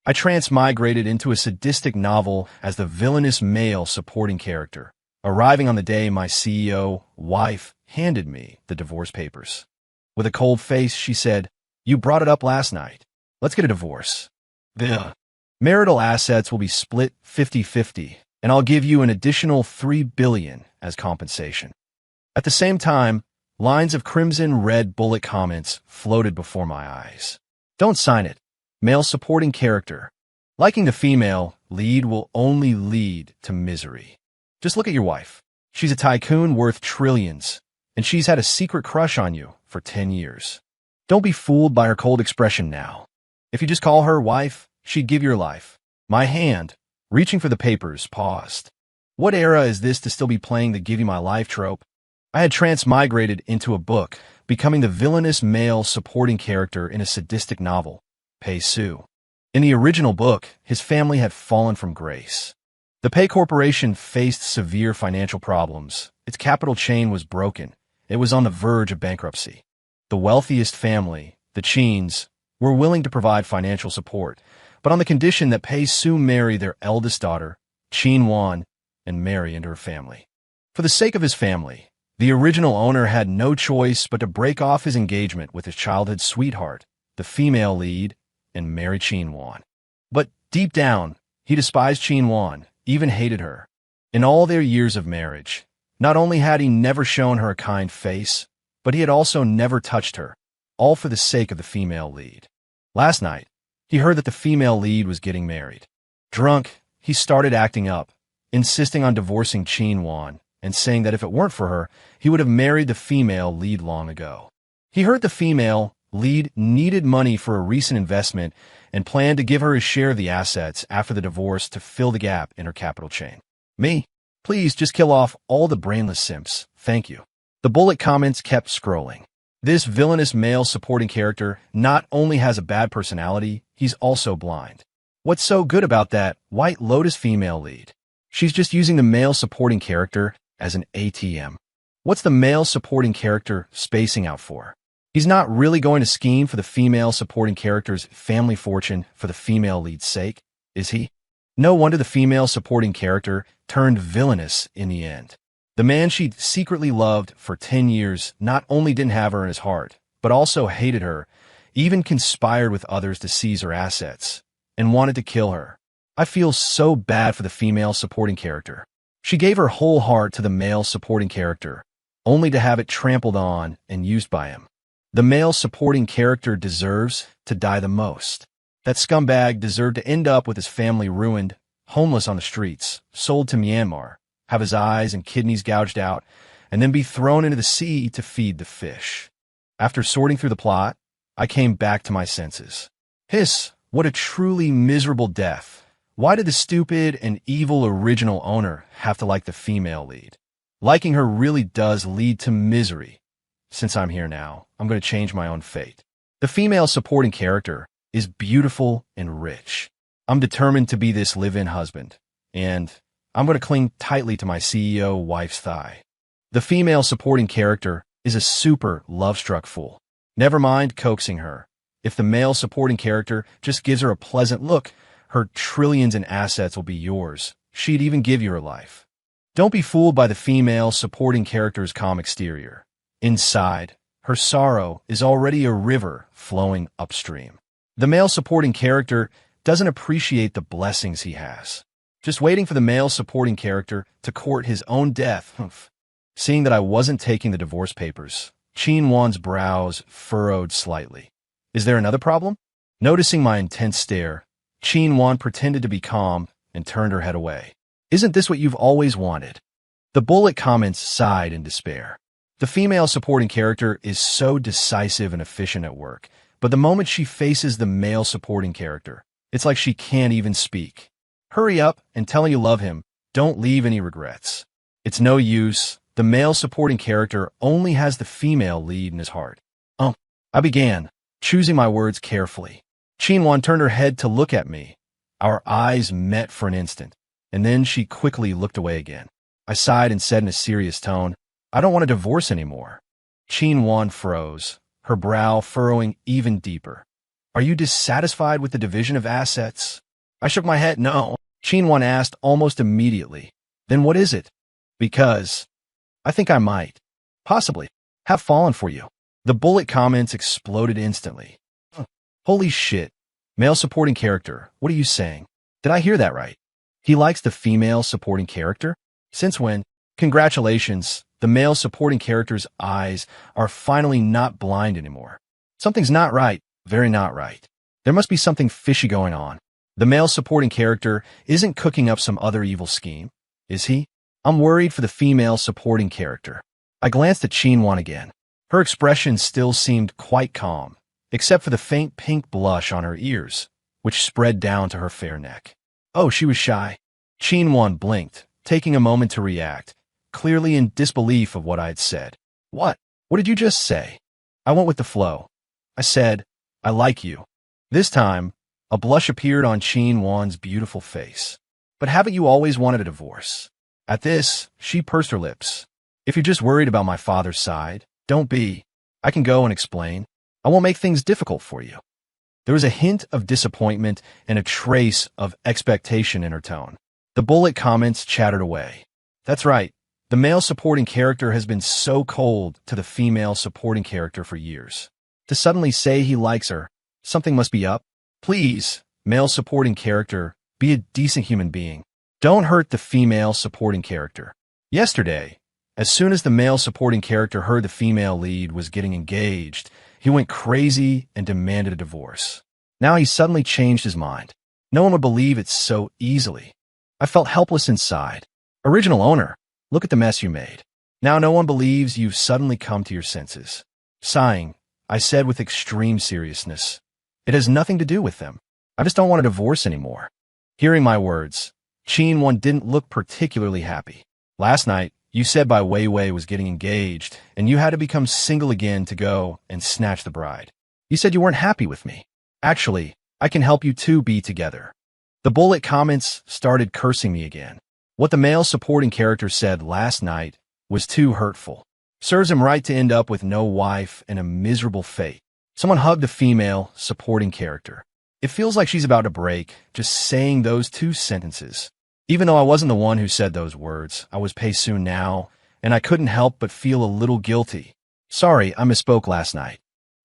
I transmigrated into a sadistic novel as the villainous male supporting character, arriving on the day my CEO wife handed me the divorce papers. With a cold face, she said, "You brought it up last night. Let's get a divorce. The marital assets will be split 50-50, and I'll give you an additional $3 billion as compensation." At the same time, lines of crimson red bullet comments floated before my eyes. "Don't sign it. Male supporting character. Liking the female lead will only lead to misery. Just look at your wife. She's a tycoon worth trillions, and she's had a secret crush on you for 10 years. Don't be fooled by her cold expression now. If you just call her wife, she'd give your life." My hand, reaching for the papers, paused. What era is this to still be playing the give you my life trope? I had transmigrated into a book, becoming the villainous male supporting character in a sadistic novel, Pei Su. In the original book, his family had fallen from grace. The Pei Corporation faced severe financial problems. Its capital chain was broken. It was on the verge of bankruptcy. The wealthiest family, the Qins, were willing to provide financial support, but on the condition that Pei Su marry their eldest daughter, Qin Wan, and marry into her family. For the sake of his family, the original owner had no choice but to break off his engagement with his childhood sweetheart, the female lead, and marry Qin Wan. But deep down, he despised Qin Wan, even hated her. In all their years of marriage, not only had he never shown her a kind face, but he had also never touched her, all for the sake of the female lead. Last night, he heard that the female lead was getting married. Drunk, he started acting up, insisting on divorcing Qin Wan, and saying that if it weren't for her, he would have married the female lead long ago. He heard the female lead needed money for a recent investment and planned to give her a share of the assets after the divorce to fill the gap in her capital chain. Me? Please just kill off all the brainless simps, thank you. The bullet comments kept scrolling. This villainous male supporting character not only has a bad personality, he's also blind. What's so good about that White Lotus female lead? She's just using the male supporting character as an ATM. What's the male supporting character spacing out for? He's not really going to scheme for the female supporting character's family fortune for the female lead's sake, is he? No wonder the female supporting character turned villainous in the end. The man she'd secretly loved for 10 years not only didn't have her in his heart, but also hated her, even conspired with others to seize her assets, and wanted to kill her. I feel so bad for the female supporting character. She gave her whole heart to the male supporting character, only to have it trampled on and used by him. The male supporting character deserves to die the most. That scumbag deserved to end up with his family ruined, homeless on the streets, sold to Myanmar, have his eyes and kidneys gouged out, and then be thrown into the sea to feed the fish. After sorting through the plot, I came back to my senses. Hiss, what a truly miserable death. Why did the stupid and evil original owner have to like the female lead? Liking her really does lead to misery. Since I'm here now, I'm going to change my own fate. The female supporting character is beautiful and rich. I'm determined to be this live-in husband, and I'm going to cling tightly to my CEO wife's thigh. The female supporting character is a super love-struck fool. Never mind coaxing her. If the male supporting character just gives her a pleasant look, her trillions in assets will be yours. She'd even give you her life. Don't be fooled by the female supporting character's calm exterior. Inside, her sorrow is already a river flowing upstream. The male supporting character doesn't appreciate the blessings he has. Just waiting for the male supporting character to court his own death. Seeing that I wasn't taking the divorce papers, Qin Wan's brows furrowed slightly. Is there another problem? Noticing my intense stare, Qin Wan pretended to be calm and turned her head away. Isn't this what you've always wanted? The bullet comments sighed in despair. The female supporting character is so decisive and efficient at work, but the moment she faces the male supporting character, it's like she can't even speak. Hurry up and tell him you love him. Don't leave any regrets. It's no use. The male supporting character only has the female lead in his heart. I began, choosing my words carefully. Qin Wan turned her head to look at me. Our eyes met for an instant, and then she quickly looked away again. I sighed and said in a serious tone, I don't want a divorce anymore. Qin Wan froze, her brow furrowing even deeper. Are you dissatisfied with the division of assets? I shook my head. No. Chinwon asked almost immediately. Then what is it? Because I think I might, possibly, have fallen for you. The bullet comments exploded instantly. Holy shit. Male supporting character, what are you saying? Did I hear that right? He likes the female supporting character? Since when? Congratulations, the male supporting character's eyes are finally not blind anymore. Something's not right, very not right. There must be something fishy going on. The male supporting character isn't cooking up some other evil scheme, is he? I'm worried for the female supporting character. I glanced at Chinwon again. Her expression still seemed quite calm, except for the faint pink blush on her ears, which spread down to her fair neck. Oh, she was shy. Chinwon blinked, taking a moment to react, clearly in disbelief of what I had said. What? What did you just say? I went with the flow. I said, I like you. This time, a blush appeared on Chinwon's beautiful face. But haven't you always wanted a divorce? At this, she pursed her lips. If you're just worried about my father's side, don't be. I can go and explain. I won't make things difficult for you. There was a hint of disappointment and a trace of expectation in her tone. The bullet comments chattered away. That's right. The male supporting character has been so cold to the female supporting character for years. To suddenly say he likes her, something must be up. Please, male supporting character, be a decent human being. Don't hurt the female supporting character. Yesterday, as soon as the male supporting character heard the female lead was getting engaged, he went crazy and demanded a divorce. Now he suddenly changed his mind. No one would believe it so easily. I felt helpless inside. Original owner, look at the mess you made. Now no one believes you've suddenly come to your senses. Sighing, I said with extreme seriousness, it has nothing to do with them. I just don't want a divorce anymore. Hearing my words, Chinwon didn't look particularly happy. Last night, you said Bai Weiwei was getting engaged, and you had to become single again to go and snatch the bride. You said you weren't happy with me. Actually, I can help you two be together. The bullet comments started cursing me again. What the male supporting character said last night was too hurtful. Serves him right to end up with no wife and a miserable fate. Someone hugged the female supporting character. It feels like she's about to break, just saying those two sentences. Even though I wasn't the one who said those words, I was Pei-soon now, and I couldn't help but feel a little guilty. Sorry, I misspoke last night.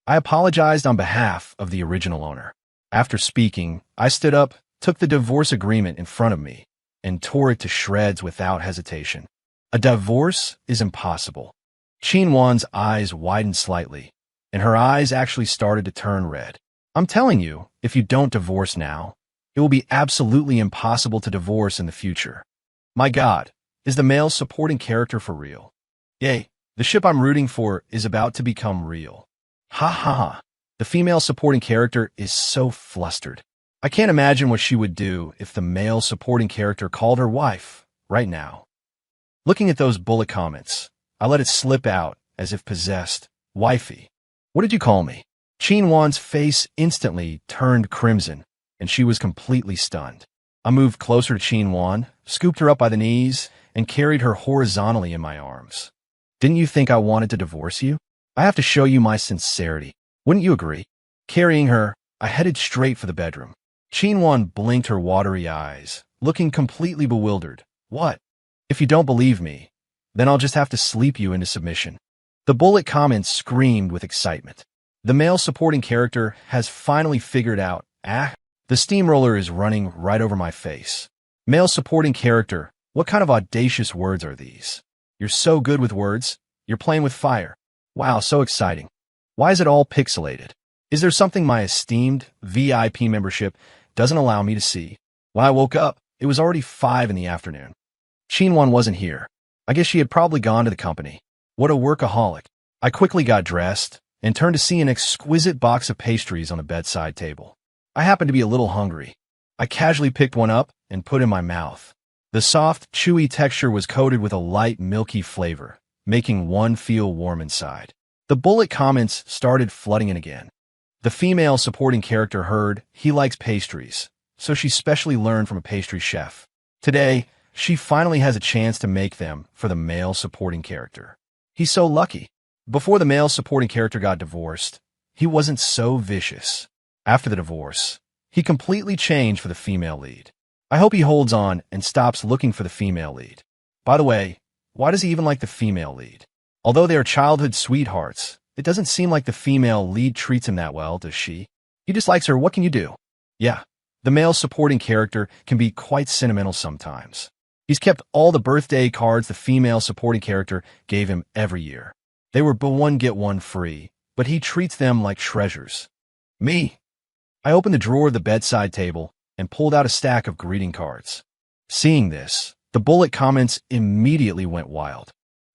I apologized on behalf of the original owner. After speaking, I stood up, took the divorce agreement in front of me, and tore it to shreds without hesitation. A divorce is impossible. Chinwon's eyes widened slightly, and her eyes actually started to turn red. I'm telling you, if you don't divorce now, it will be absolutely impossible to divorce in the future. My God, is the male supporting character for real? Yay, the ship I'm rooting for is about to become real. Ha ha ha. The female supporting character is so flustered. I can't imagine what she would do if the male supporting character called her wife right now. Looking at those bullet comments, I let it slip out as if possessed. Wifey. What did you call me? Chinwon's face instantly turned crimson, and she was completely stunned. I moved closer to Chinwon, scooped her up by the knees, and carried her horizontally in my arms. Didn't you think I wanted to divorce you? I have to show you my sincerity. Wouldn't you agree? Carrying her, I headed straight for the bedroom. Chinwon blinked her watery eyes, looking completely bewildered. What? If you don't believe me, then I'll just have to sleep you into submission. The bullet comments screamed with excitement. The male supporting character has finally figured out, the steamroller is running right over my face. Male supporting character, what kind of audacious words are these? You're so good with words. You're playing with fire. Wow, so exciting. Why is it all pixelated? Is there something my esteemed VIP membership doesn't allow me to see? When I woke up, it was already 5 in the afternoon. Chinwon wasn't here. I guess she had probably gone to the company. What a workaholic. I quickly got dressed and turned to see an exquisite box of pastries on the bedside table. I happened to be a little hungry. I casually picked one up and put it in my mouth. The soft, chewy texture was coated with a light, milky flavor, making one feel warm inside. The bullet comments started flooding in again. The female supporting character heard he likes pastries, so she specially learned from a pastry chef. Today, she finally has a chance to make them for the male supporting character. He's so lucky. Before the male supporting character got divorced, he wasn't so vicious. After the divorce, he completely changed for the female lead. I hope he holds on and stops looking for the female lead. By the way, why does he even like the female lead? Although they are childhood sweethearts, it doesn't seem like the female lead treats him that well, does she? He just likes her, what can you do? Yeah, the male supporting character can be quite sentimental sometimes. He's kept all the birthday cards the female supporting character gave him every year. They were buy one get one free, but he treats them like treasures. Me. I opened the drawer of the bedside table and pulled out a stack of greeting cards. Seeing this, the bullet comments immediately went wild.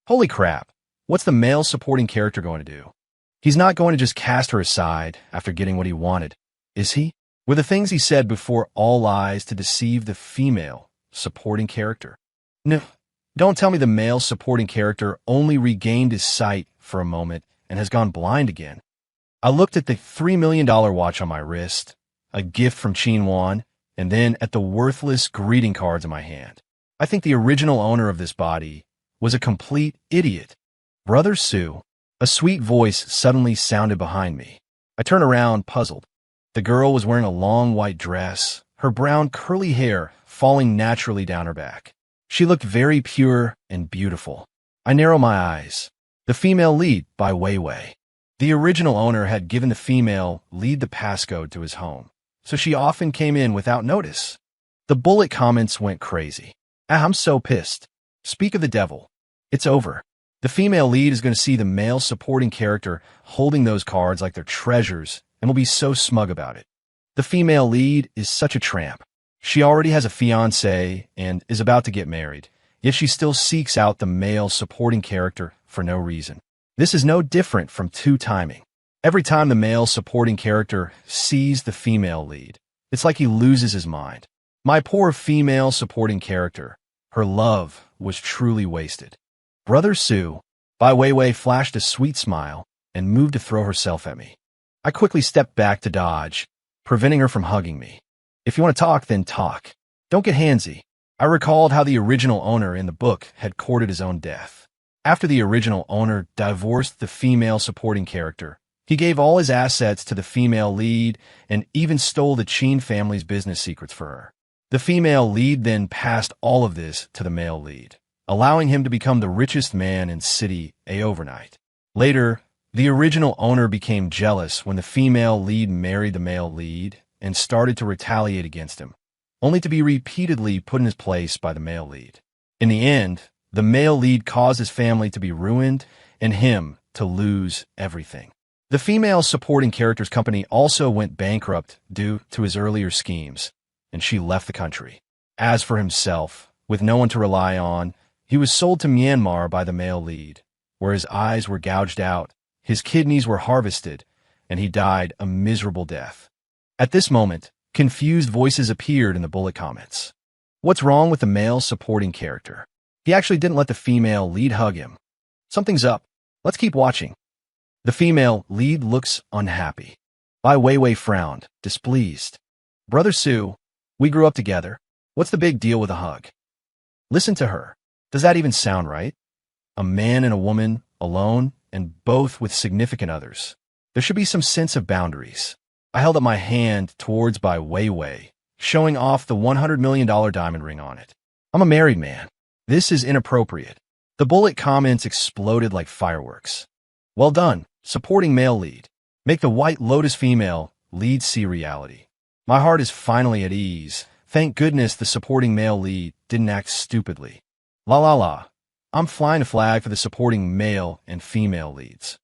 Holy crap, what's the male supporting character going to do? He's not going to just cast her aside after getting what he wanted, is he? Were the things he said before all lies to deceive the female supporting character? No, don't tell me the male supporting character only regained his sight for a moment and has gone blind again. I looked at the $3 million watch on my wrist, a gift from Chin Wan, and then at the worthless greeting cards in my hand. I think the original owner of this body was a complete idiot. Brother Sue. A sweet voice suddenly sounded behind me. I turned around, puzzled. The girl was wearing a long white dress, her brown curly hair falling naturally down her back. She looked very pure and beautiful. I narrowed my eyes. The female lead by Wei Wei. The original owner had given the female lead the passcode to his home, so she often came in without notice. The bullet comments went crazy. I'm so pissed. Speak of the devil. It's over. The female lead is going to see the male supporting character holding those cards like they're treasures and will be so smug about it. The female lead is such a tramp. She already has a fiancé and is about to get married, yet she still seeks out the male supporting character for no reason. This is no different from two-timing. Every time the male supporting character sees the female lead, it's like he loses his mind. My poor female supporting character, her love was truly wasted. Brother Sue, Bai Weiwei flashed a sweet smile and moved to throw herself at me. I quickly stepped back to dodge, preventing her from hugging me. If you want to talk, then talk. Don't get handsy. I recalled how the original owner in the book had courted his own death. After the original owner divorced the female supporting character, he gave all his assets to the female lead and even stole the Chin family's business secrets for her. The female lead then passed all of this to the male lead, allowing him to become the richest man in City A overnight. Later, the original owner became jealous when the female lead married the male lead and started to retaliate against him, only to be repeatedly put in his place by the male lead. In the end, the male lead caused his family to be ruined and him to lose everything. The female supporting character's company also went bankrupt due to his earlier schemes, and she left the country. As for himself, with no one to rely on, he was sold to Myanmar by the male lead, where his eyes were gouged out, his kidneys were harvested, and he died a miserable death. At this moment, confused voices appeared in the bullet comments. What's wrong with the male supporting character? He actually didn't let the female lead hug him. Something's up. Let's keep watching. The female lead looks unhappy. Bai Weiwei frowned, displeased. Brother Sue, we grew up together. What's the big deal with a hug? Listen to her. Does that even sound right? A man and a woman, alone, and both with significant others. There should be some sense of boundaries. I held up my hand towards Bai Weiwei, showing off the $100 million diamond ring on it. I'm a married man. This is inappropriate. The bullet comments exploded like fireworks. Well done, supporting male lead. Make the White Lotus female lead see reality. My heart is finally at ease. Thank goodness the supporting male lead didn't act stupidly. La la la. I'm flying a flag for the supporting male and female leads.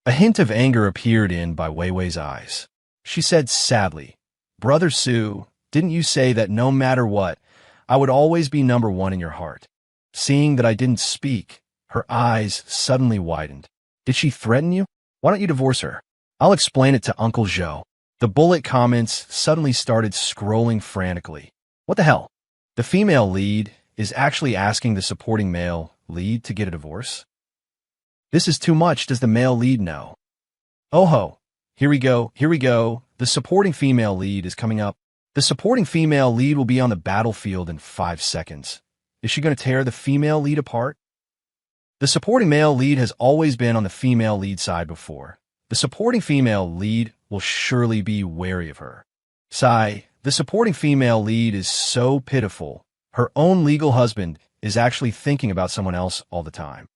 A hint of anger appeared in Bai Weiwei's eyes. She said sadly, Brother Sue, didn't you say that no matter what, I would always be number one in your heart? Seeing that I didn't speak, her eyes suddenly widened. Did she threaten you? Why don't you divorce her? I'll explain it to Uncle Zhou. The bullet comments suddenly started scrolling frantically. What the hell? The female lead is actually asking the supporting male lead to get a divorce? This is too much. Does the male lead know? Oh ho. Here we go. The supporting female lead is coming up. The supporting female lead will be on the battlefield in 5 seconds. Is she going to tear the female lead apart? The supporting male lead has always been on the female lead side before, The supporting female lead will surely be wary of her. Sigh, the supporting female lead is so pitiful. Her own legal husband is actually thinking about someone else all the time.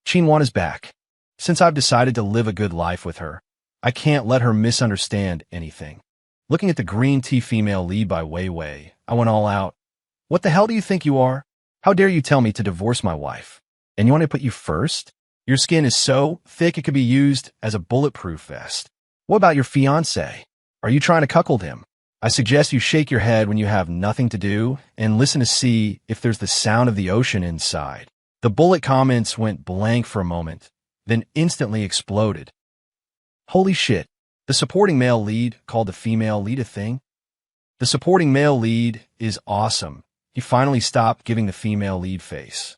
Qinwan is back. Since I've decided to live a good life with her, I can't let her misunderstand anything. Looking at the green tea female lead by Wei Wei, I went all out. What the hell do you think you are? How dare you tell me to divorce my wife? And you want me to put you first? Your skin is so thick it could be used as a bulletproof vest. What about your fiancé? Are you trying to cuckold him? I suggest you shake your head when you have nothing to do and listen to see if there's the sound of the ocean inside. The bullet comments went blank for a moment, then instantly exploded. Holy shit. The supporting male lead called the female lead a thing? The supporting male lead is awesome. He finally stopped giving the female lead face.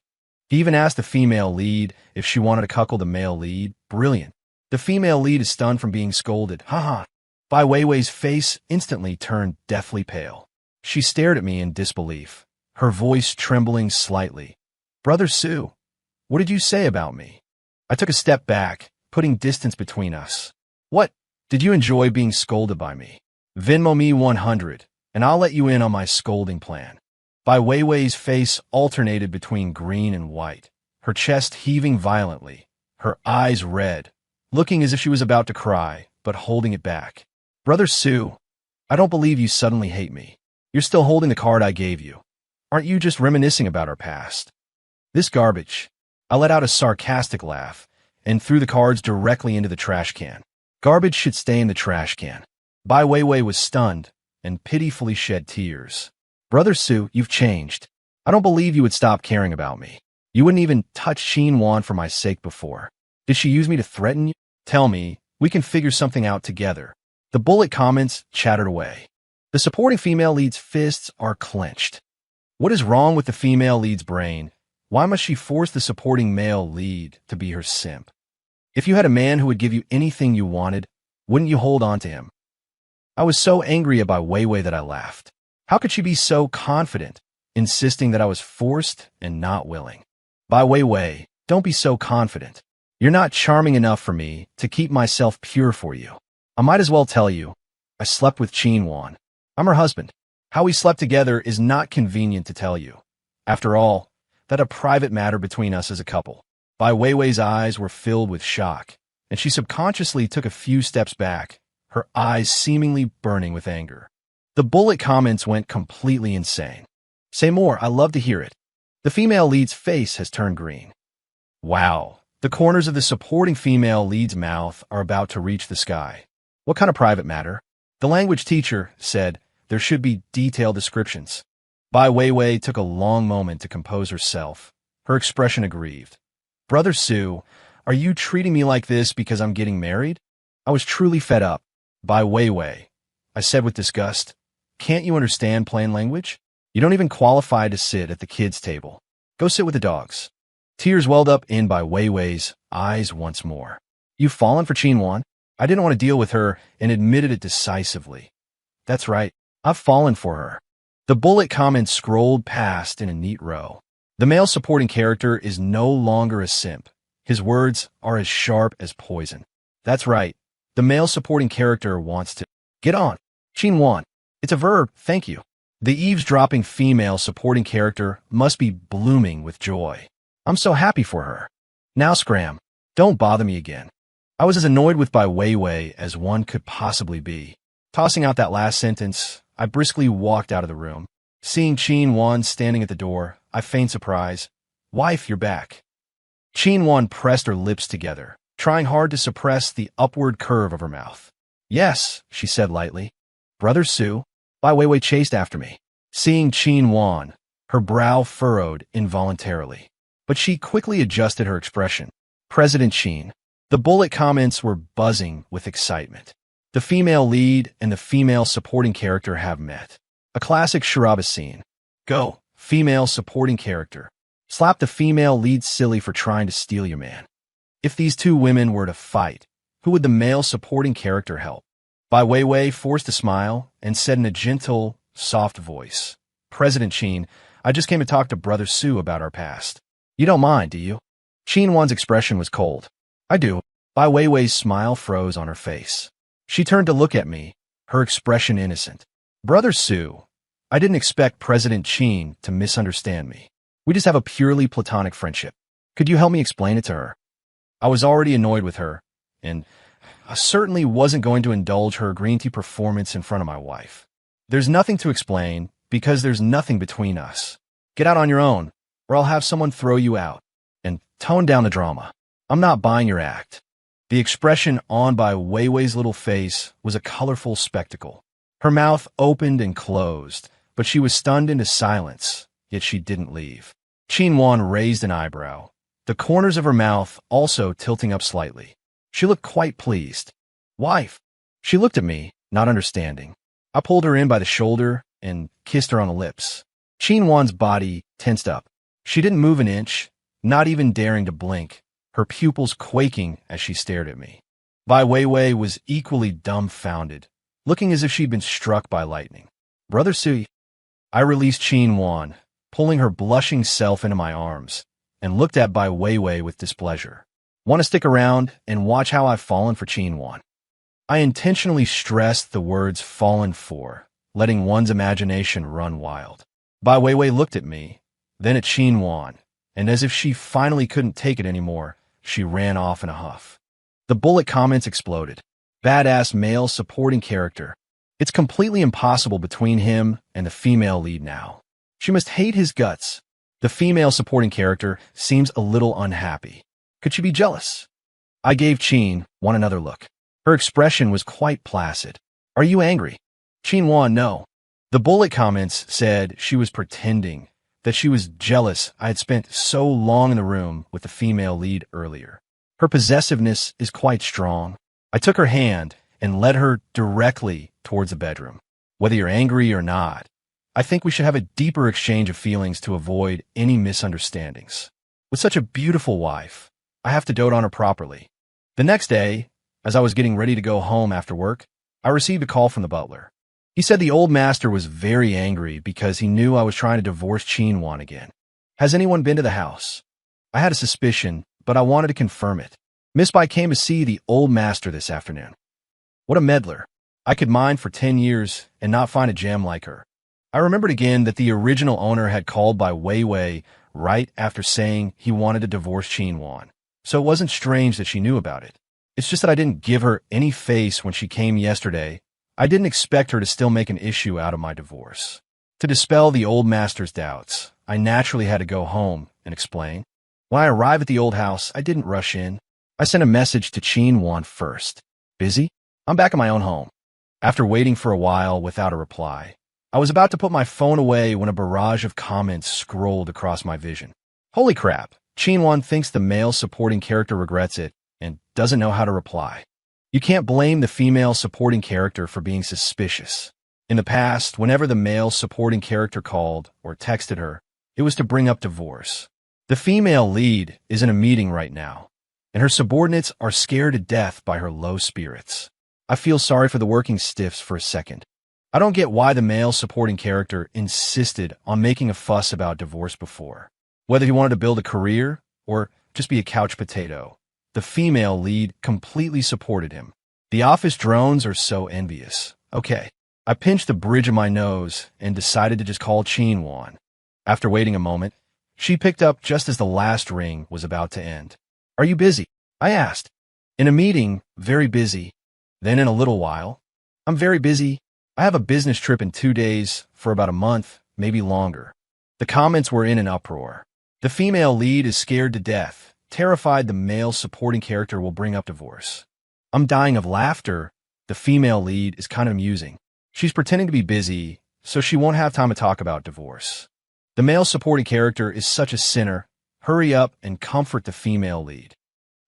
He even asked the female lead if she wanted to cuckold the male lead. Brilliant. The female lead is stunned from being scolded. Haha. Bai Weiwei's face instantly turned deathly pale. She stared at me in disbelief, her voice trembling slightly. Brother Su, what did you say about me? I took a step back, putting distance between us. What? Did you enjoy being scolded by me? Venmo me 100, and I'll let you in on my scolding plan. Bai Weiwei's face alternated between green and white, her chest heaving violently, her eyes red, looking as if she was about to cry, but holding it back. Brother Su, I don't believe you suddenly hate me. You're still holding the card I gave you. Aren't you just reminiscing about our past? This garbage. I let out a sarcastic laugh and threw the cards directly into the trash can. Garbage should stay in the trash can. Bai Weiwei was stunned and pitifully shed tears. Brother Su, you've changed. I don't believe you would stop caring about me. You wouldn't even touch Qinwan for my sake before. Did she use me to threaten you? Tell me, we can figure something out together. The bullet comments chattered away. The supporting female lead's fists are clenched. What is wrong with the female lead's brain? Why must she force the supporting male lead to be her simp? If you had a man who would give you anything you wanted, wouldn't you hold on to him? I was so angry about Wei Wei that I laughed. How could she be so confident, insisting that I was forced and not willing? Bai Weiwei, don't be so confident. You're not charming enough for me to keep myself pure for you. I might as well tell you, I slept with Qinwan. I'm her husband. How we slept together is not convenient to tell you. After all, that's a private matter between us as a couple. Bai Weiwei's eyes were filled with shock, and she subconsciously took a few steps back, her eyes seemingly burning with anger. The bullet comments went completely insane. Say more, I love to hear it. The female lead's face has turned green. Wow, the corners of the supporting female lead's mouth are about to reach the sky. What kind of private matter? The language teacher said there should be detailed descriptions. Bai Weiwei took a long moment to compose herself, her expression aggrieved. Brother Su, are you treating me like this because I'm getting married? I was truly fed up. Bai Weiwei, I said with disgust. Can't you understand plain language? You don't even qualify to sit at the kids' table. Go sit with the dogs. Tears welled up in Bai Weiwei's eyes once more. You've fallen for Qinwan? I didn't want to deal with her and admitted it decisively. That's right, I've fallen for her. The bullet comments scrolled past in a neat row. The male supporting character is no longer a simp. His words are as sharp as poison. That's right, the male supporting character wants to get on. Qinwan. It's a verb, thank you. The eavesdropping female supporting character must be blooming with joy. I'm so happy for her. Now scram. Don't bother me again. I was as annoyed with Bai Weiwei as one could possibly be. Tossing out that last sentence, I briskly walked out of the room. Seeing Qinwan standing at the door, I feigned surprise. Wife, you're back. Qinwan pressed her lips together, trying hard to suppress the upward curve of her mouth. Yes, she said lightly. Brother Su, Bai Weiwei chased after me. Seeing Qinwan, her brow furrowed involuntarily. But she quickly adjusted her expression. President Qin. The bullet comments were buzzing with excitement. The female lead and the female supporting character have met. A classic charabia scene. Go, female supporting character. Slap the female lead silly for trying to steal your man. If these two women were to fight, who would the male supporting character help? Bai Weiwei forced a smile and said in a gentle, soft voice, President Qin, I just came to talk to Brother Su about our past. You don't mind, do you? Qinwan's expression was cold. I do. Bai Weiwei's smile froze on her face. She turned to look at me, her expression innocent. Brother Su, I didn't expect President Qin to misunderstand me. We just have a purely platonic friendship. Could you help me explain it to her? I was already annoyed with her, and I certainly wasn't going to indulge her green tea performance in front of my wife. There's nothing to explain because there's nothing between us. Get out on your own, or I'll have someone throw you out. And tone down the drama. I'm not buying your act. The expression on Bai Weiwei's little face was a colorful spectacle. Her mouth opened and closed, but she was stunned into silence, yet she didn't leave. Qin Wan raised an eyebrow, the corners of her mouth also tilting up slightly. She looked quite pleased. Wife. She looked at me, not understanding. I pulled her in by the shoulder and kissed her on the lips. Qin Wan's body tensed up. She didn't move an inch, not even daring to blink, her pupils quaking as she stared at me. Bai Weiwei was equally dumbfounded, looking as if she'd been struck by lightning. Brother Sui. I released Qin Wan, pulling her blushing self into my arms, and looked at Bai Weiwei with displeasure. Want to stick around and watch how I've fallen for Qin Wan? I intentionally stressed the words fallen for, letting one's imagination run wild. Bai Weiwei looked at me, then at Qin Wan, and as if she finally couldn't take it anymore, she ran off in a huff. The bullet comments exploded. Badass male supporting character. It's completely impossible between him and the female lead now. She must hate his guts. The female supporting character seems a little unhappy. Could she be jealous? I gave Qin Wan another look. Her expression was quite placid. Are you angry? Qin Wan, no. The bullet comments said she was pretending, that she was jealous I had spent so long in the room with the female lead earlier. Her possessiveness is quite strong. I took her hand and led her directly towards the bedroom. Whether you're angry or not, I think we should have a deeper exchange of feelings to avoid any misunderstandings. With such a beautiful wife, I have to dote on her properly. The next day, as I was getting ready to go home after work, I received a call from the butler. He said the old master was very angry because he knew I was trying to divorce Qin Wan again. Has anyone been to the house? I had a suspicion, but I wanted to confirm it. Miss Bai came to see the old master this afternoon. What a meddler. I could mine for 10 years and not find a gem like her. I remembered again that the original owner had called Bai Weiwei right after saying he wanted to divorce Qin Wan, so it wasn't strange that she knew about it. It's just that I didn't give her any face when she came yesterday. I didn't expect her to still make an issue out of my divorce. To dispel the old master's doubts, I naturally had to go home and explain. When I arrived at the old house, I didn't rush in. I sent a message to Qin Wan first. Busy? I'm back in my own home. After waiting for a while without a reply, I was about to put my phone away when a barrage of comments scrolled across my vision. Holy crap, Qin Wan thinks the male supporting character regrets it and doesn't know how to reply. You can't blame the female supporting character for being suspicious. In the past, whenever the male supporting character called or texted her, it was to bring up divorce. The female lead is in a meeting right now, and her subordinates are scared to death by her low spirits. I feel sorry for the working stiffs for a second. I don't get why the male supporting character insisted on making a fuss about divorce before. Whether he wanted to build a career or just be a couch potato, the female lead completely supported him. The office drones are so envious. Okay. I pinched the bridge of my nose and decided to just call Qin Wan. After waiting a moment, she picked up just as the last ring was about to end. Are you busy? I asked. In a meeting, very busy. Then in a little while, I'm very busy. I have a business trip in 2 days for about a month, maybe longer. The comments were in an uproar. The female lead is scared to death, terrified the male supporting character will bring up divorce. I'm dying of laughter. The female lead is kind of amusing. She's pretending to be busy, so she won't have time to talk about divorce. The male supporting character is such a sinner. Hurry up and comfort the female lead.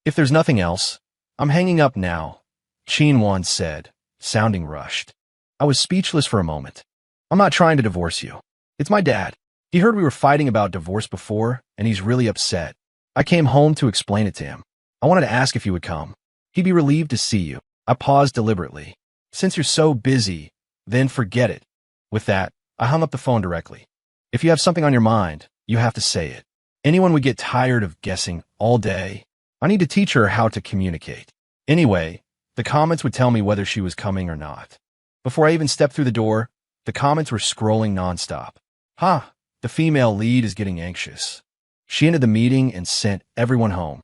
If there's nothing else, I'm hanging up now, Qin Wan said, sounding rushed. I was speechless for a moment. I'm not trying to divorce you. It's my dad. He heard we were fighting about divorce before, and he's really upset. I came home to explain it to him. I wanted to ask if you would come. He'd be relieved to see you. I paused deliberately. Since you're so busy, then forget it. With that, I hung up the phone directly. If you have something on your mind, you have to say it. Anyone would get tired of guessing all day. I need to teach her how to communicate. Anyway, the comments would tell me whether she was coming or not. Before I even stepped through the door, the comments were scrolling nonstop. The female lead is getting anxious. She ended the meeting and sent everyone home.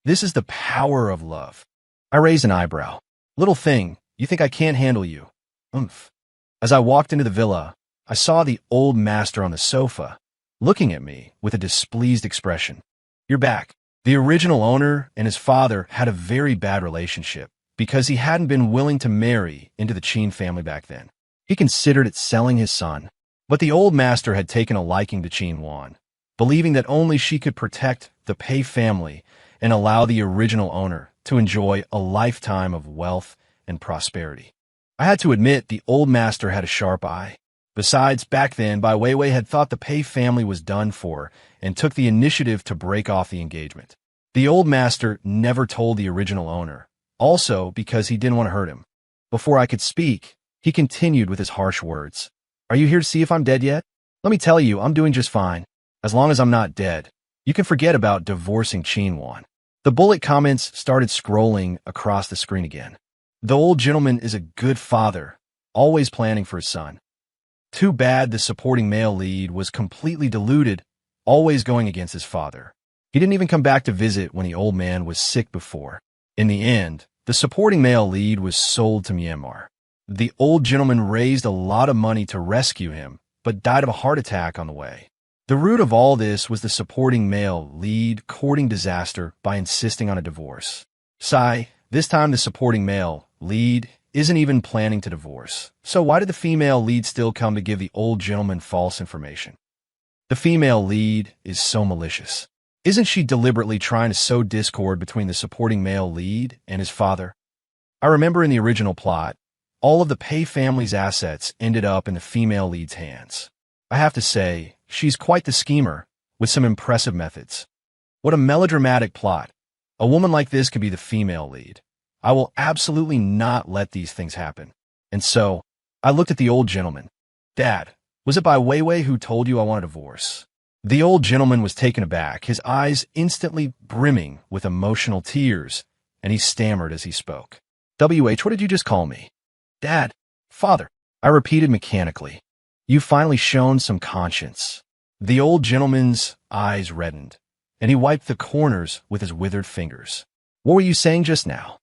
This is the power of love. I raised an eyebrow. Little thing, you think I can't handle you? Oomph. As I walked into the villa, I saw the old master on the sofa, looking at me with a displeased expression. You're back. The original owner and his father had a very bad relationship because he hadn't been willing to marry into the Qin family back then. He considered it selling his son. But the old master had taken a liking to Qin Wan, believing that only she could protect the Pei family and allow the original owner to enjoy a lifetime of wealth and prosperity. I had to admit the old master had a sharp eye. Besides, back then, Bai Weiwei had thought the Pei family was done for and took the initiative to break off the engagement. The old master never told the original owner, also because he didn't want to hurt him. Before I could speak, he continued with his harsh words. Are you here to see if I'm dead yet? Let me tell you, I'm doing just fine. As long as I'm not dead, you can forget about divorcing Qin Wan. The bullet comments started scrolling across the screen again. The old gentleman is a good father, always planning for his son. Too bad the supporting male lead was completely deluded, always going against his father. He didn't even come back to visit when the old man was sick before. In the end, the supporting male lead was sold to Myanmar. The old gentleman raised a lot of money to rescue him, but died of a heart attack on the way. The root of all this was the supporting male lead courting disaster by insisting on a divorce. This time the supporting male lead isn't even planning to divorce. So why did the female lead still come to give the old gentleman false information? The female lead is so malicious. Isn't she deliberately trying to sow discord between the supporting male lead and his father? I remember in the original plot, all of the Pei family's assets ended up in the female lead's hands. I have to say, she's quite the schemer, with some impressive methods. What a melodramatic plot. A woman like this could be the female lead. I will absolutely not let these things happen. And so, I looked at the old gentleman. Dad, was it Bai Weiwei who told you I want a divorce? The old gentleman was taken aback, his eyes instantly brimming with emotional tears, and he stammered as he spoke. WH, what did you just call me? Dad, father, I repeated mechanically. You've finally shown some conscience. The old gentleman's eyes reddened, and he wiped the corners with his withered fingers. What were you saying just now?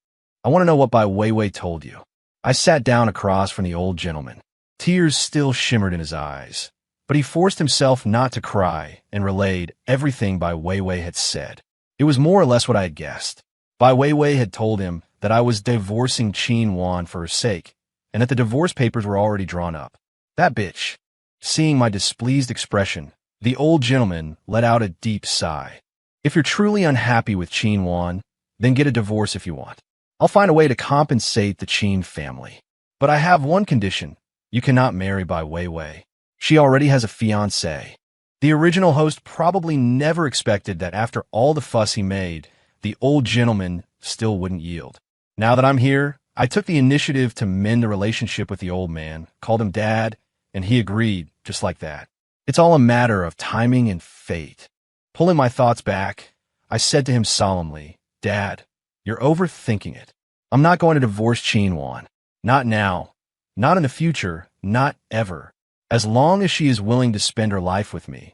I want to know what Bai Weiwei told you. I sat down across from the old gentleman. Tears still shimmered in his eyes, but he forced himself not to cry and relayed everything Bai Weiwei had said. It was more or less what I had guessed. Bai Weiwei had told him that I was divorcing Qin Wan for her sake, and that the divorce papers were already drawn up. That bitch. Seeing my displeased expression, the old gentleman let out a deep sigh. If you're truly unhappy with Qin Wan, then get a divorce if you want. I'll find a way to compensate the Qin family. But I have one condition. You cannot marry Bai Weiwei. She already has a fiancé. The original host probably never expected that after all the fuss he made, the old gentleman still wouldn't yield. Now that I'm here, I took the initiative to mend the relationship with the old man, called him Dad, and he agreed, just like that. It's all a matter of timing and fate. Pulling my thoughts back, I said to him solemnly, Dad, you're overthinking it. I'm not going to divorce Qin Wan. Not now. Not in the future. Not ever. As long as she is willing to spend her life with me,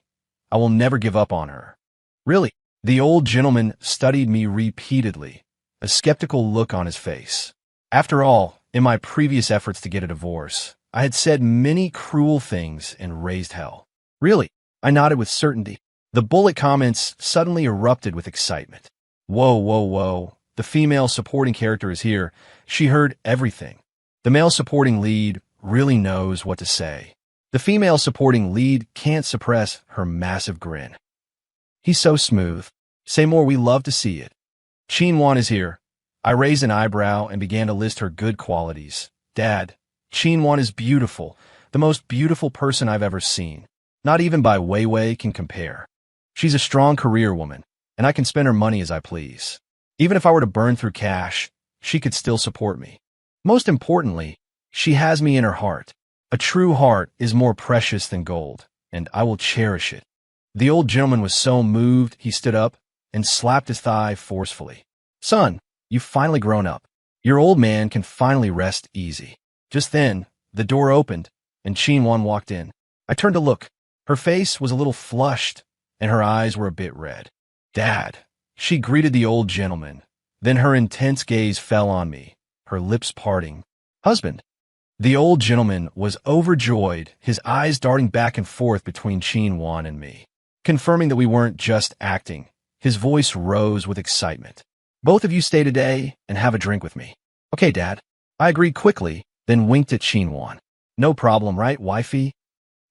I will never give up on her. Really? The old gentleman studied me repeatedly, a skeptical look on his face. After all, in my previous efforts to get a divorce, I had said many cruel things and raised hell. Really? I nodded with certainty. The bullet comments suddenly erupted with excitement. Whoa, whoa, whoa. The female supporting character is here. She heard everything. The male supporting lead really knows what to say. The female supporting lead can't suppress her massive grin. He's so smooth. Say more, we love to see it. Qin Wan is here. I raised an eyebrow and began to list her good qualities. Dad, Qin Wan is beautiful, the most beautiful person I've ever seen. Not even Bai Weiwei can compare. She's a strong career woman, and I can spend her money as I please. Even if I were to burn through cash, she could still support me. Most importantly, she has me in her heart. A true heart is more precious than gold, and I will cherish it. The old gentleman was so moved, he stood up and slapped his thigh forcefully. Son, You've finally grown up. Your old man can finally rest easy. Just then, the door opened, and Qin walked in. I turned to look. Her face was a little flushed, and her eyes were a bit red. Dad. She greeted the old gentleman. Then her intense gaze fell on me, her lips parting. Husband. The old gentleman was overjoyed, his eyes darting back and forth between Qin and me. Confirming that we weren't just acting, his voice rose with excitement. Both of you stay today and have a drink with me. Okay, Dad. I agreed quickly, then winked at Qin. No problem, right, wifey?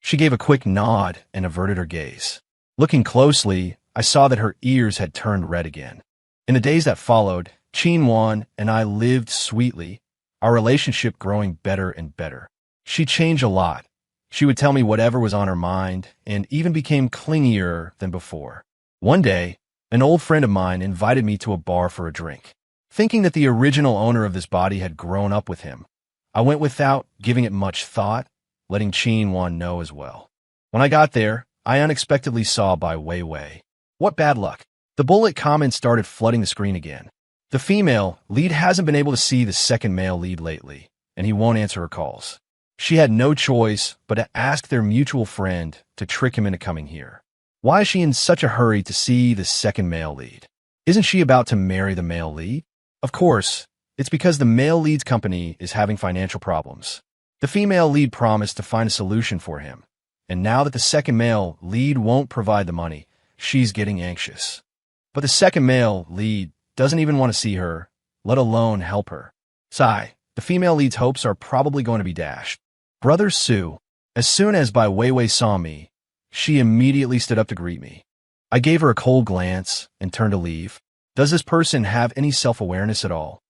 She gave a quick nod and averted her gaze. Looking closely, I saw that her ears had turned red again. In the days that followed, Qin and I lived sweetly, our relationship growing better and better. She changed a lot. She would tell me whatever was on her mind and even became clingier than before. One day, an old friend of mine invited me to a bar for a drink. Thinking that the original owner of this body had grown up with him, I went without giving it much thought, letting Qin know as well. When I got there, I unexpectedly saw Bai Weiwei. What bad luck. The bullet comments started flooding the screen again. The female lead hasn't been able to see the second male lead lately, and he won't answer her calls. She had no choice but to ask their mutual friend to trick him into coming here. Why is she in such a hurry to see the second male lead? Isn't she about to marry the male lead? Of course, it's because the male lead's company is having financial problems. The female lead promised to find a solution for him, and now that the second male lead won't provide the money, she's getting anxious. But the second male lead doesn't even want to see her, let alone help her. Sigh, the female lead's hopes are probably going to be dashed. Brother Su, as soon as Bai Weiwei saw me, she immediately stood up to greet me. I gave her a cold glance and turned to leave. Does this person have any self-awareness at all?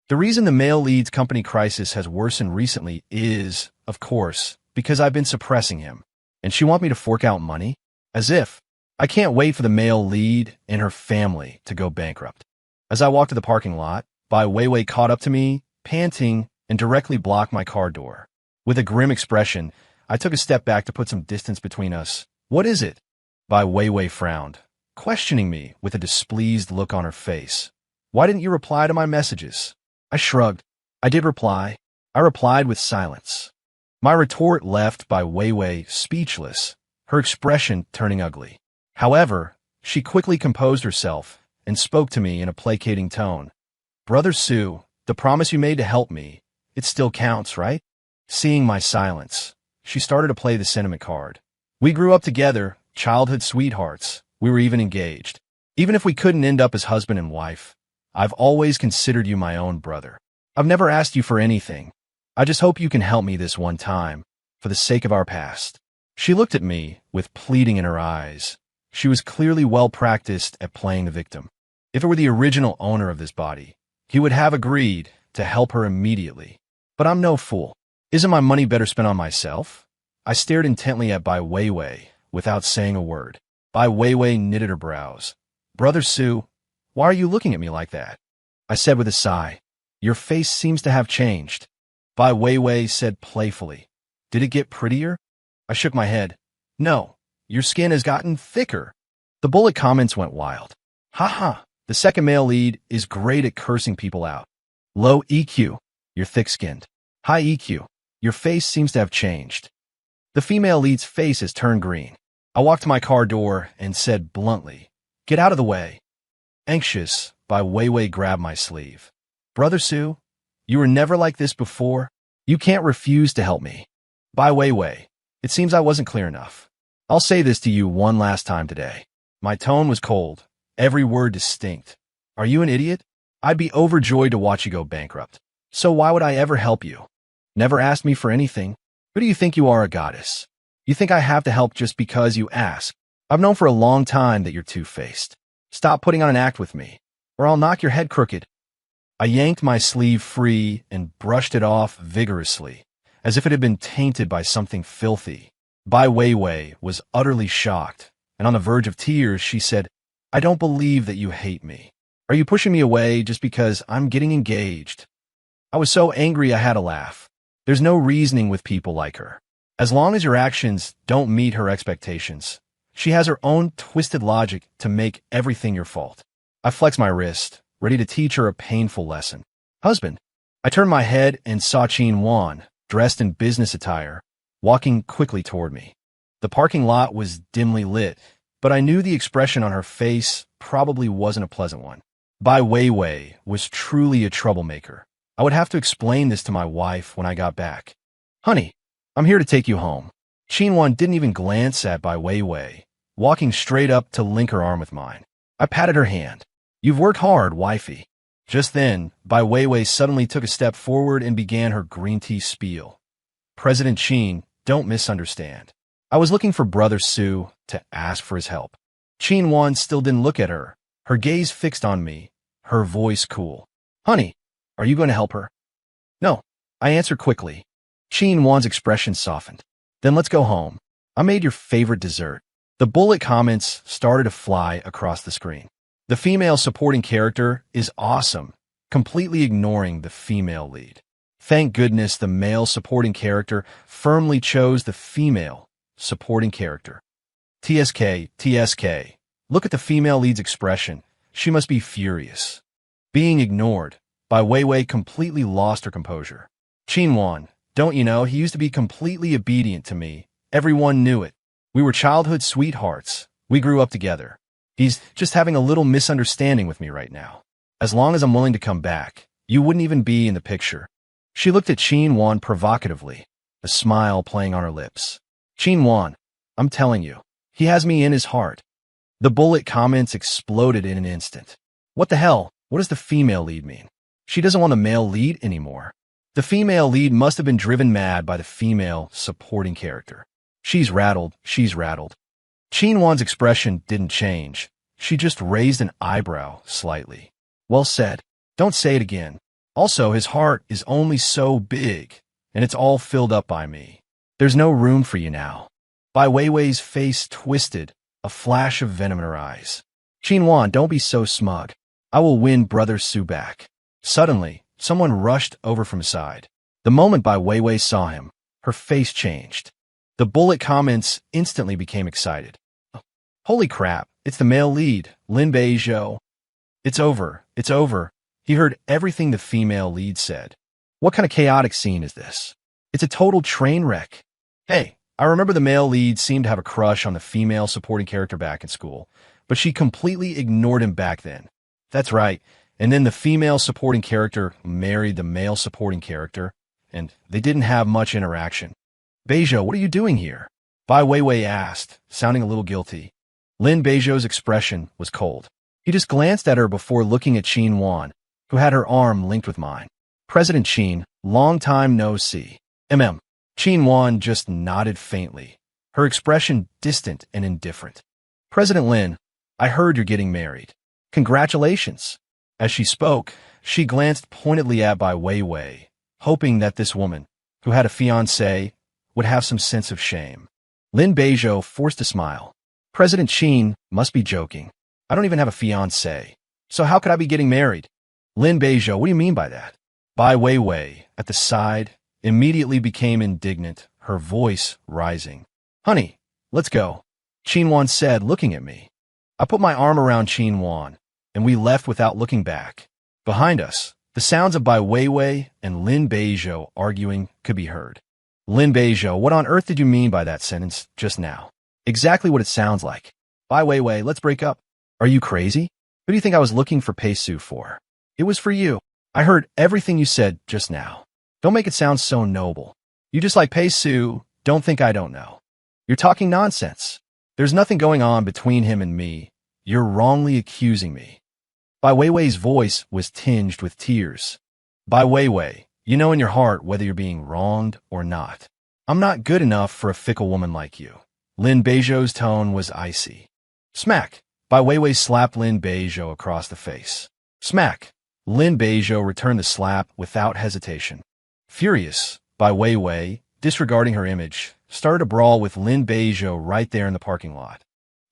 The reason the male lead's company crisis has worsened recently is, of course, because I've been suppressing him. And she wants me to fork out money? As if. I can't wait for the male lead and her family to go bankrupt. As I walked to the parking lot, Bai Weiwei caught up to me, panting, and directly blocked my car door. With a grim expression, I took a step back to put some distance between us. What is it? Bai Weiwei frowned, questioning me with a displeased look on her face. Why didn't you reply to my messages? I shrugged. I did reply. I replied with silence. My retort left Bai Weiwei speechless, her expression turning ugly. However, she quickly composed herself and spoke to me in a placating tone. Brother Su, the promise you made to help me, it still counts, right? Seeing my silence, she started to play the sentiment card. We grew up together, childhood sweethearts. We were even engaged. Even if we couldn't end up as husband and wife, I've always considered you my own brother. I've never asked you for anything. I just hope you can help me this one time, for the sake of our past. She looked at me with pleading in her eyes. She was clearly well practiced at playing the victim. If it were the original owner of this body, he would have agreed to help her immediately. But I'm no fool. Isn't my money better spent on myself? I stared intently at Bai Weiwei without saying a word. Bai Weiwei knitted her brows. Brother Su, why are you looking at me like that? I said with a sigh. Your face seems to have changed. Bai Weiwei said playfully. Did it get prettier? I shook my head. No, your skin has gotten thicker. The bullet comments went wild. Ha. The second male lead is great at cursing people out. Low EQ, you're thick-skinned. High EQ, your face seems to have changed. The female lead's face has turned green. I walked to my car door and said bluntly, Get out of the way. Anxious, Bai Weiwei grabbed my sleeve. Brother Su, you were never like this before. You can't refuse to help me. Bai Weiwei, it seems I wasn't clear enough. I'll say this to you one last time today. My tone was cold, every word distinct. Are you an idiot? I'd be overjoyed to watch you go bankrupt. So why would I ever help you? Never asked me for anything. Who do you think you are, a goddess? You think I have to help just because you ask? I've known for a long time that you're two-faced. Stop putting on an act with me, or I'll knock your head crooked. I yanked my sleeve free and brushed it off vigorously, as if it had been tainted by something filthy. Bai Weiwei was utterly shocked, and on the verge of tears, she said, I don't believe that you hate me. Are you pushing me away just because I'm getting engaged? I was so angry I had to laugh. There's no reasoning with people like her. As long as your actions don't meet her expectations, she has her own twisted logic to make everything your fault. I flexed my wrist, ready to teach her a painful lesson. Husband. I turned my head and saw Qin Wan, dressed in business attire, walking quickly toward me. The parking lot was dimly lit, but I knew the expression on her face probably wasn't a pleasant one. Bai Weiwei was truly a troublemaker. I would have to explain this to my wife when I got back. Honey, I'm here to take you home. Qin Wan didn't even glance at Bai Weiwei, walking straight up to link her arm with mine. I patted her hand. You've worked hard, wifey. Just then, Bai Weiwei suddenly took a step forward and began her green tea spiel. President Qin, don't misunderstand. I was looking for Brother Su to ask for his help. Qin Wan still didn't look at her, her gaze fixed on me, her voice cool. Honey, are you going to help her? No, I answered quickly. Qin Wan's expression softened. Then let's go home. I made your favorite dessert. The bullet comments started to fly across the screen. The female supporting character is awesome, completely ignoring the female lead. Thank goodness the male supporting character firmly chose the female supporting character. TSK. Look at the female lead's expression. She must be furious. Being ignored. Bai Weiwei completely lost her composure. Qin Wan, don't you know, he used to be completely obedient to me. Everyone knew it. We were childhood sweethearts. We grew up together. He's just having a little misunderstanding with me right now. As long as I'm willing to come back, you wouldn't even be in the picture. She looked at Qin Wan provocatively, a smile playing on her lips. Qin Wan, I'm telling you, he has me in his heart. The bullet comments exploded in an instant. What the hell? What does the female lead mean? She doesn't want the male lead anymore. The female lead must have been driven mad by the female supporting character. She's rattled. Qin Wan's expression didn't change. She just raised an eyebrow slightly. Well said. Don't say it again. Also, his heart is only so big, and it's all filled up by me. There's no room for you now. Bai Weiwei's face twisted, a flash of venom in her eyes. Qin Wan, don't be so smug. I will win Brother Su back. Suddenly, someone rushed over from his side. The moment Bai Weiwei saw him, her face changed. The bullet comments instantly became excited. Holy crap, it's the male lead, Lin Beizhou. It's over. He heard everything the female lead said. What kind of chaotic scene is this? It's a total train wreck. Hey, I remember the male lead seemed to have a crush on the female supporting character back in school, but she completely ignored him back then. That's right, and then the female supporting character married the male supporting character, and they didn't have much interaction. Beizhou, what are you doing here? Bai Weiwei asked, sounding a little guilty. Lin Beizhou's expression was cold. He just glanced at her before looking at Qin Wan, who had her arm linked with mine. President Qin, long time no see. Qin Wan just nodded faintly, her expression distant and indifferent. President Lin, I heard you're getting married. Congratulations. As she spoke, she glanced pointedly at Bai Weiwei, hoping that this woman, who had a fiancé, would have some sense of shame. Lin Beizhou forced a smile. President Qin must be joking. I don't even have a fiancé. So how could I be getting married? Lin Beizhou, what do you mean by that? Bai Weiwei, at the side, immediately became indignant, her voice rising. Honey, let's go, Qin Wan said, looking at me. I put my arm around Qin Wan, and we left without looking back. Behind us, the sounds of Bai Weiwei and Lin Beizhou arguing could be heard. Lin Beizhou, what on earth did you mean by that sentence just now? Exactly what it sounds like. Bai Weiwei, let's break up. Are you crazy? Who do you think I was looking for Pei Su for? It was for you. I heard everything you said just now. Don't make it sound so noble. You just like Pei Su, don't think I don't know. You're talking nonsense. There's nothing going on between him and me. You're wrongly accusing me. Bai Weiwei's voice was tinged with tears. Bai Weiwei, you know in your heart whether you're being wronged or not. I'm not good enough for a fickle woman like you. Lin Beizhou's tone was icy. Smack! Bai Weiwei slapped Lin Beizhou across the face. Smack! Lin Beizhou returned the slap without hesitation. Furious, Bai Weiwei, disregarding her image, started a brawl with Lin Beizhou right there in the parking lot.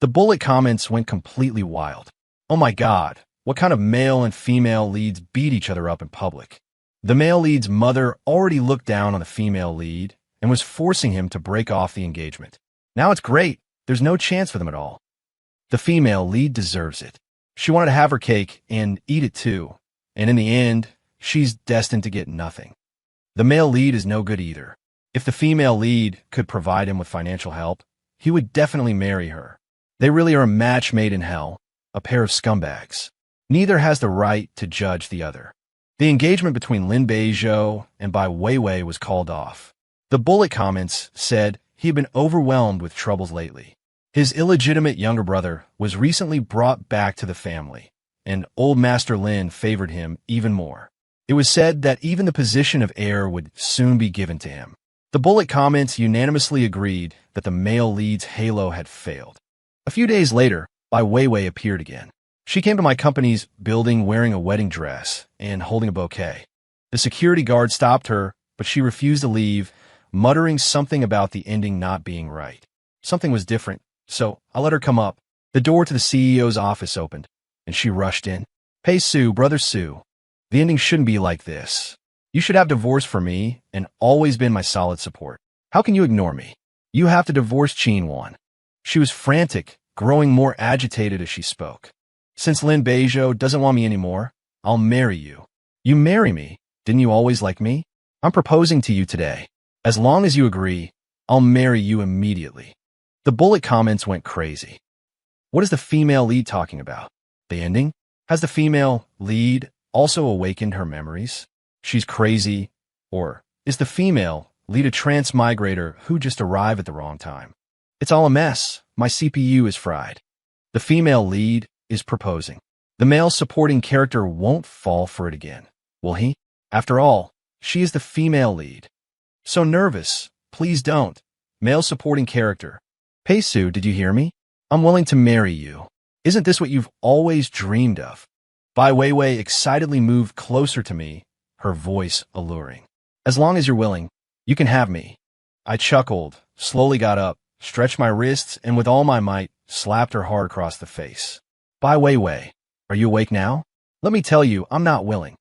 The bullet comments went completely wild. Oh my god, what kind of male and female leads beat each other up in public? The male lead's mother already looked down on the female lead and was forcing him to break off the engagement. Now it's great. There's no chance for them at all. The female lead deserves it. She wanted to have her cake and eat it too, and in the end, she's destined to get nothing. The male lead is no good either. If the female lead could provide him with financial help, he would definitely marry her. They really are a match made in hell, a pair of scumbags. Neither has the right to judge the other. The engagement between Lin Beizhou and Bai Weiwei was called off. The bullet comments said he had been overwhelmed with troubles lately. His illegitimate younger brother was recently brought back to the family, and old Master Lin favored him even more. It was said that even the position of heir would soon be given to him. The bullet comments unanimously agreed that the male lead's halo had failed. A few days later, Bai Weiwei appeared again. She came to my company's building wearing a wedding dress and holding a bouquet. The security guard stopped her, but she refused to leave, muttering something about the ending not being right. Something was different, so I let her come up. The door to the CEO's office opened, and she rushed in. "Hey Sue, brother Sue, the ending shouldn't be like this. You should have divorced for me and always been my solid support. How can you ignore me? You have to divorce Qinwan." She was frantic, growing more agitated as she spoke. "Since Lin Beizhou doesn't want me anymore, I'll marry you." "You marry me? Didn't you always like me? I'm proposing to you today. As long as you agree, I'll marry you immediately." The bullet comments went crazy. What is the female lead talking about? The ending? Has the female lead also awakened her memories? She's crazy, or is the female lead a transmigrator who just arrived at the wrong time? It's all a mess. My CPU is fried. The female lead is proposing. The male supporting character won't fall for it again, will he? After all, she is the female lead. So nervous. Please don't. Male supporting character. "Hey Sue, did you hear me? I'm willing to marry you. Isn't this what you've always dreamed of?" Bai Weiwei excitedly moved closer to me, her voice alluring. "As long as you're willing, you can have me." I chuckled, slowly got up, stretched my wrists, and with all my might, slapped her hard across the face. "Bai Weiwei, are you awake now? Let me tell you, I'm not willing."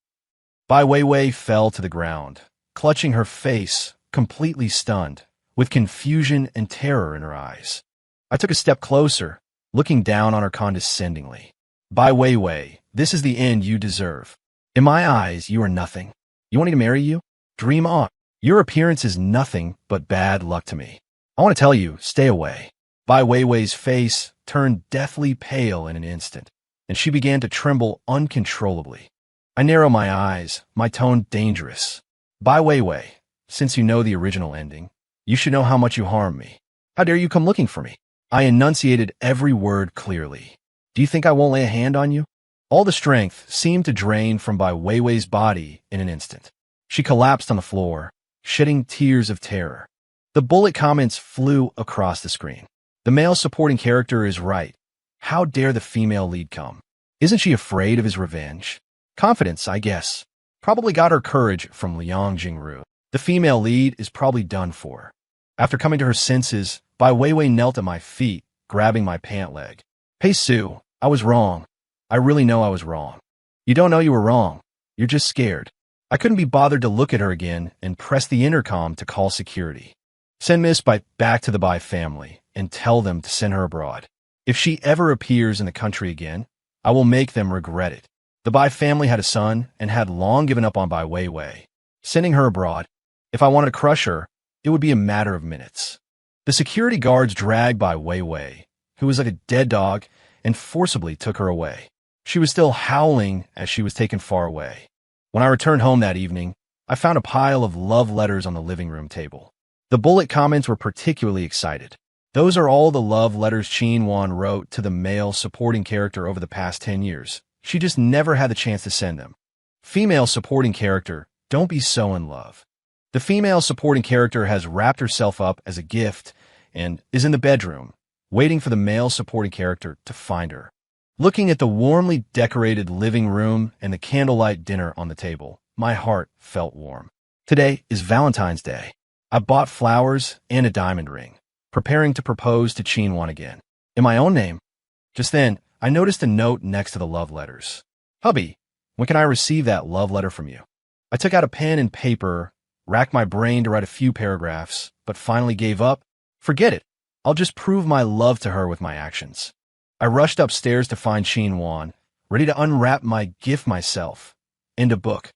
Bai Weiwei fell to the ground, clutching her face, completely stunned, with confusion and terror in her eyes. I took a step closer, looking down on her condescendingly. "Bai Weiwei, this is the end you deserve. In my eyes, you are nothing. You want me to marry you? Dream on. Your appearance is nothing but bad luck to me. I want to tell you, stay away." Bai Weiwei's face turned deathly pale in an instant, and she began to tremble uncontrollably. I narrowed my eyes, my tone dangerous. "Bai Weiwei, since you know the original ending, you should know how much you harmed me. How dare you come looking for me?" I enunciated every word clearly. "Do you think I won't lay a hand on you?" All the strength seemed to drain from Bai Weiwei's body in an instant. She collapsed on the floor, shedding tears of terror. The bullet comments flew across the screen. The male supporting character is right. How dare the female lead come? Isn't she afraid of his revenge? Confidence, I guess. Probably got her courage from Liang Jingru. The female lead is probably done for. After coming to her senses, Bai Weiwei knelt at my feet, grabbing my pant leg. "Hey Sue, I was wrong. I really know I was wrong." "You don't know you were wrong. You're just scared." I couldn't be bothered to look at her again and press the intercom to call security. "Send Miss Bai back to the Bai family and tell them to send her abroad. If she ever appears in the country again, I will make them regret it." The Bai family had a son and had long given up on Bai Weiwei. Sending her abroad, if I wanted to crush her, it would be a matter of minutes. The security guards dragged Bai Weiwei, who was like a dead dog, and forcibly took her away. She was still howling as she was taken far away. When I returned home that evening, I found a pile of love letters on the living room table. The bullet comments were particularly excited. Those are all the love letters Qinwan wrote to the male supporting character over the past 10 years. She just never had the chance to send them. Female supporting character, don't be so in love. The female supporting character has wrapped herself up as a gift and is in the bedroom, waiting for the male supporting character to find her. Looking at the warmly decorated living room and the candlelight dinner on the table, my heart felt warm. Today is Valentine's Day. I bought flowers and a diamond ring, preparing to propose to Qinwan again, in my own name. Just then, I noticed a note next to the love letters. "Hubby, when can I receive that love letter from you?" I took out a pen and paper, racked my brain to write a few paragraphs, but finally gave up. Forget it. I'll just prove my love to her with my actions. I rushed upstairs to find Qinwan ready to unwrap my gift myself. End of book.